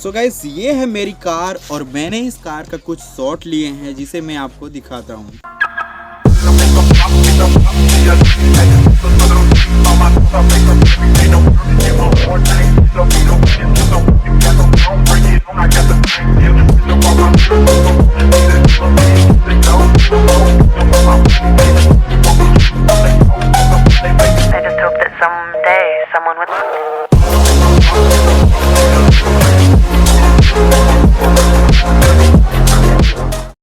So guys ये है मेरी कार और मैंने इस कार का कुछ शॉट लिए हैं जिसे मैं आपको दिखाता हूँ। I just hope that someday someone would